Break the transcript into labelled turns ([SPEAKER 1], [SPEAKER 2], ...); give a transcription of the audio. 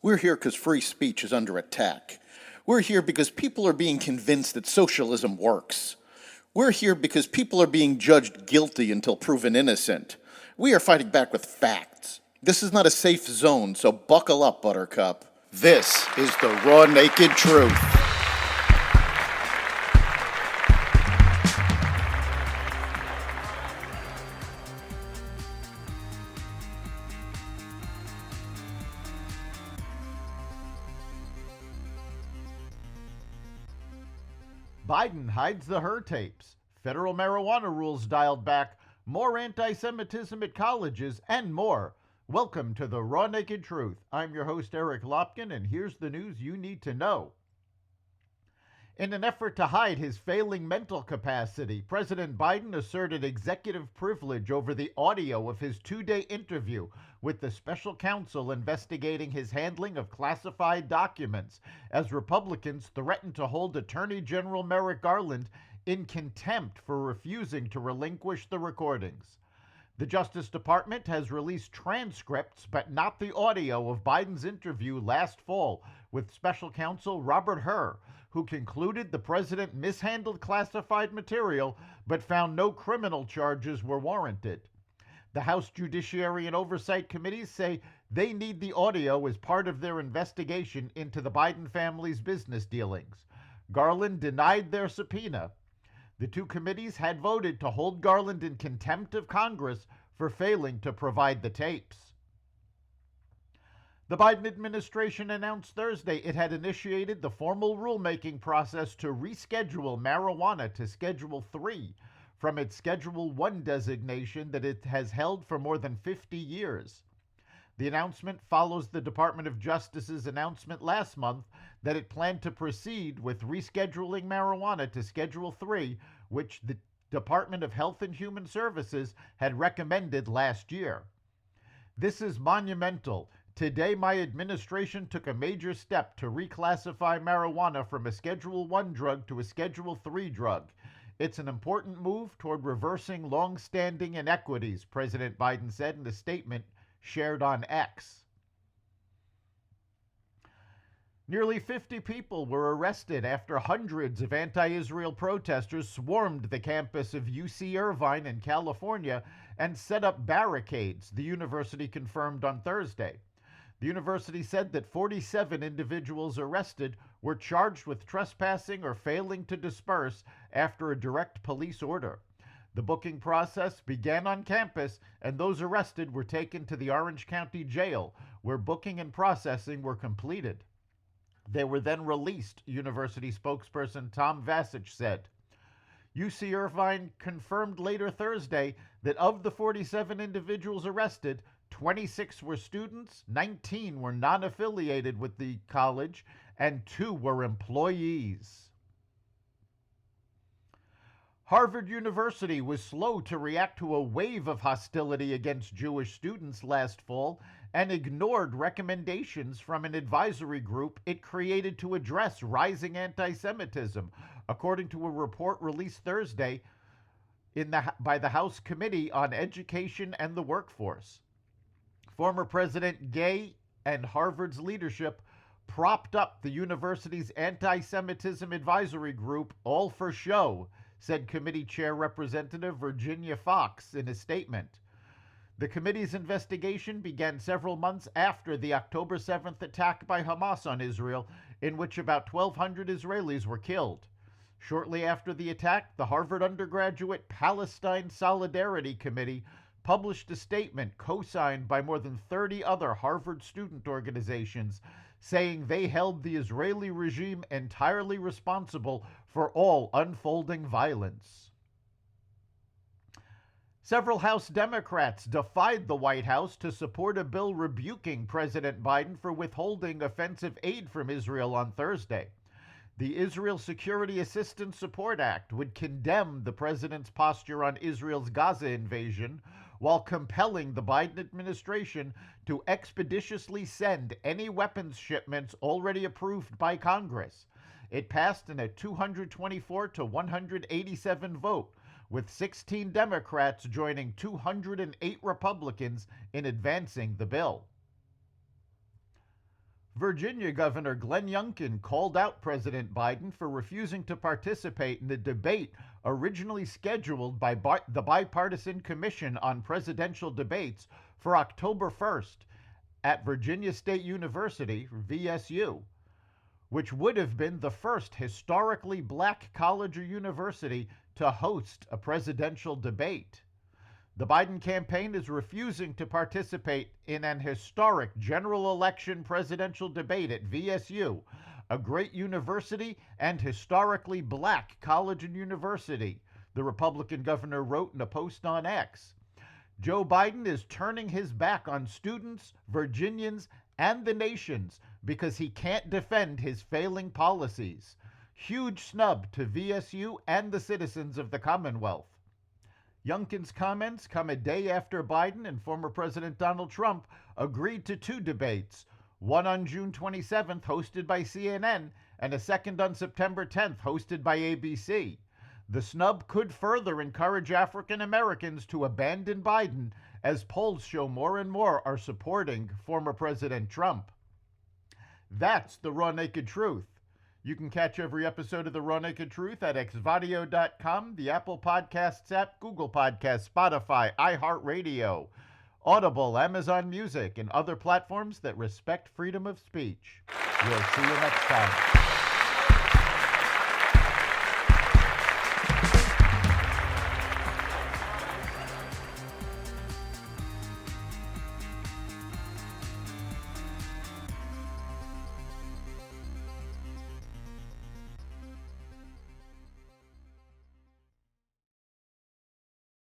[SPEAKER 1] We're here because free speech is under attack. We're here because people are being convinced that socialism works. We're here because people are being judged guilty until proven innocent. We are fighting back with facts. This is not a safe zone, so buckle up, Buttercup. This is the raw, naked truth.
[SPEAKER 2] Biden hides the her tapes. Federal marijuana rules dialed back. More anti-Semitism at colleges and more. Welcome to the Raw Naked Truth. I'm your host, Eric Lopkin, and here's the news you need to know. In an effort to hide his failing mental capacity, President Biden asserted executive privilege over the audio of his two-day interview with the special counsel investigating his handling of classified documents, as Republicans threatened to hold Attorney General Merrick Garland in contempt for refusing to relinquish the recordings. The Justice Department has released transcripts, but not the audio of Biden's interview last fall with special counsel Robert Hur, who concluded the president mishandled classified material but found no criminal charges were warranted. The House Judiciary and Oversight Committees say they need the audio as part of their investigation into the Biden family's business dealings. Garland denied their subpoena. The two committees had voted to hold Garland in contempt of Congress for failing to provide the tapes. The Biden administration announced Thursday it had initiated the formal rulemaking process to reschedule marijuana to Schedule 3 from its Schedule 1 designation that it has held for more than 50 years. The announcement follows the Department of Justice's announcement last month that it planned to proceed with rescheduling marijuana to Schedule 3, which the Department of Health and Human Services had recommended last year. This is monumental. Today, my administration took a major step to reclassify marijuana from a Schedule 1 drug to a Schedule 3 drug. It's an important move toward reversing long-standing inequities, President Biden said in a statement shared on X. Nearly 50 people were arrested after hundreds of anti-Israel protesters swarmed the campus of UC Irvine in California and set up barricades, the university confirmed on Thursday. The university said that 47 individuals arrested were charged with trespassing or failing to disperse after a direct police order. The booking process began on campus, and those arrested were taken to the Orange County Jail, where booking and processing were completed. They were then released, university spokesperson Tom Vasich said. UC Irvine confirmed later Thursday that of the 47 individuals arrested, 26 were students, 19 were non-affiliated with the college, and 2 were employees. Harvard University was slow to react to a wave of hostility against Jewish students last fall and ignored recommendations from an advisory group it created to address rising anti-Semitism, according to a report released Thursday by the House Committee on Education and the Workforce. Former President Gay and Harvard's leadership propped up the university's anti-Semitism advisory group, all for show, said committee chair Representative Virginia Fox in a statement. The committee's investigation began several months after the October 7th attack by Hamas on Israel, in which about 1,200 Israelis were killed. Shortly after the attack, the Harvard Undergraduate Palestine Solidarity Committee published a statement co-signed by more than 30 other Harvard student organizations, saying they held the Israeli regime entirely responsible for all unfolding violence. Several House Democrats defied the White House to support a bill rebuking President Biden for withholding offensive aid from Israel on Thursday. The Israel Security Assistance Support Act would condemn the president's posture on Israel's Gaza invasion, while compelling the Biden administration to expeditiously send any weapons shipments already approved by Congress. It passed in a 224 to 187 vote, with 16 Democrats joining 208 Republicans in advancing the bill. Virginia Governor Glenn Youngkin called out President Biden for refusing to participate in the debate originally scheduled by the Bipartisan Commission on Presidential Debates for October 1st at Virginia State University, VSU, which would have been the first historically black college or university to host a presidential debate. The Biden campaign is refusing to participate in an historic general election presidential debate at VSU, a great university and historically black college and university, the Republican governor wrote in a post on X. Joe Biden is turning his back on students, Virginians, and the nations because he can't defend his failing policies. Huge snub to VSU and the citizens of the Commonwealth. Youngkin's comments come a day after Biden and former President Donald Trump agreed to two debates, one on June 27th hosted by CNN and a second on September 10th hosted by ABC. The snub could further encourage African Americans to abandon Biden as polls show more and more are supporting former President Trump. That's the Raw Naked Truth. You can catch every episode of The Raw Naked Truth at xvadio.com, the Apple Podcasts app, Google Podcasts, Spotify, iHeartRadio, Audible, Amazon Music, and other platforms that respect freedom of speech. We'll see you next time.